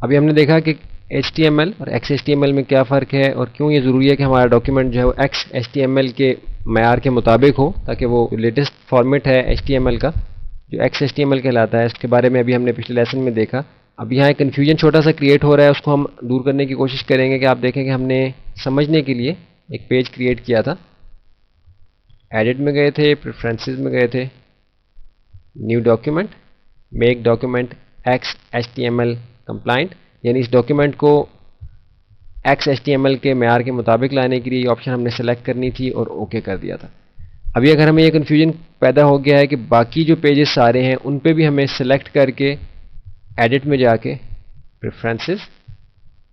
ابھی ہم نے دیکھا کہ HTML اور XHTML میں کیا فرق ہے اور کیوں یہ ضروری ہے کہ ہمارا ڈاکیومنٹ جو ہے وہ XHTML کے معیار کے مطابق ہو، تاکہ وہ لیٹسٹ فارمیٹ ہے HTML کا جو XHTML کہلاتا ہے، اس کے بارے میں ابھی ہم نے پچھلے لیسن میں دیکھا. اب یہاں ایک کنفیوژن چھوٹا سا کریٹ ہو رہا ہے، اس کو ہم دور کرنے کی کوشش کریں گے. کہ آپ دیکھیں کہ ہم نے سمجھنے کے لیے ایک پیج کریٹ کیا تھا، ایڈٹ میں گئے تھے، پریفرنسز میں گئے تھے، new document, make document XHTML compliant, یعنی اس ڈاکیومنٹ کو XHTML کے معیار کے مطابق لانے کے لیے یہ آپشن ہم نے سلیکٹ کرنی تھی اور اوکے کر دیا تھا. ابھی اگر ہمیں یہ کنفیوژن پیدا ہو گیا ہے کہ باقی جو پیجز سارے ہیں ان پہ بھی ہمیں سلیکٹ کر کے ایڈٹ میں جا کے پریفرنسز،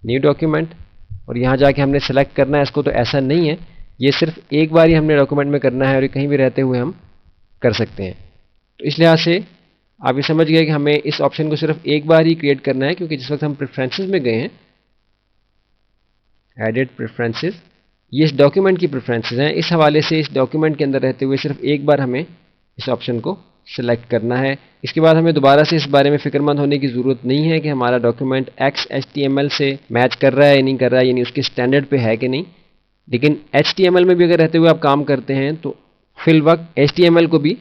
نیو ڈاکیومنٹ، اور یہاں جا کے ہم نے سلیکٹ کرنا ہے اس کو، تو ایسا نہیں ہے. یہ صرف ایک بار ہی ہم نے ڈاکیومنٹ میں کرنا ہے اور یہ کہیں بھی رہتے ہوئے ہم کر سکتے ہیں. تو اس لحاظ سے آپ یہ سمجھ گئے کہ ہمیں اس آپشن کو صرف ایک بار ہی کریٹ کرنا ہے، کیونکہ جس وقت ہم پریفرنسز میں گئے ہیں، ایڈٹ پریفرنسز، یہ اس ڈاکیومنٹ کی پریفرنسز ہیں، اس حوالے سے اس ڈاکیومنٹ کے اندر رہتے ہوئے صرف ایک بار ہمیں اس آپشن کو سلیکٹ کرنا ہے. اس کے بعد ہمیں دوبارہ سے اس بارے میں فکر مند ہونے کی ضرورت نہیں ہے کہ ہمارا ڈاکیومنٹ XHTML سے میچ کر رہا ہے یا نہیں کر رہا ہے، یعنی اس کے اسٹینڈرڈ پہ ہے کہ نہیں. لیکن HTML میں بھی اگر رہتے ہوئے آپ کام کرتے ہیں تو فی الوقت HTML کو بھی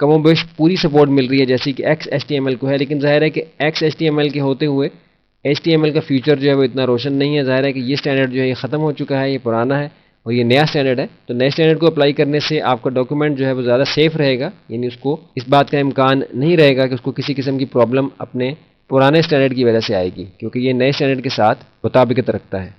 کم و بیش پوری سپورٹ مل رہی ہے جیسی کہ XHTML کو ہے. لیکن ظاہر ہے کہ XHTML کے ہوتے ہوئے HTML کا فیچر جو ہے وہ اتنا روشن نہیں ہے. ظاہر ہے کہ یہ اسٹینڈرڈ جو ہے یہ ختم ہو چکا ہے، یہ پرانا ہے اور یہ نیا اسٹینڈرڈ ہے. تو نئے اسٹینڈرڈ کو اپلائی کرنے سے آپ کا ڈاکیومنٹ جو ہے وہ زیادہ سیف رہے گا، یعنی اس کو اس بات کا امکان نہیں رہے گا کہ اس کو کسی قسم کی پرابلم اپنے پرانے اسٹینڈرڈ کی وجہ سے آئے گی، کیونکہ یہ نئے اسٹینڈرڈ کے ساتھ مطابقت رکھتا ہے.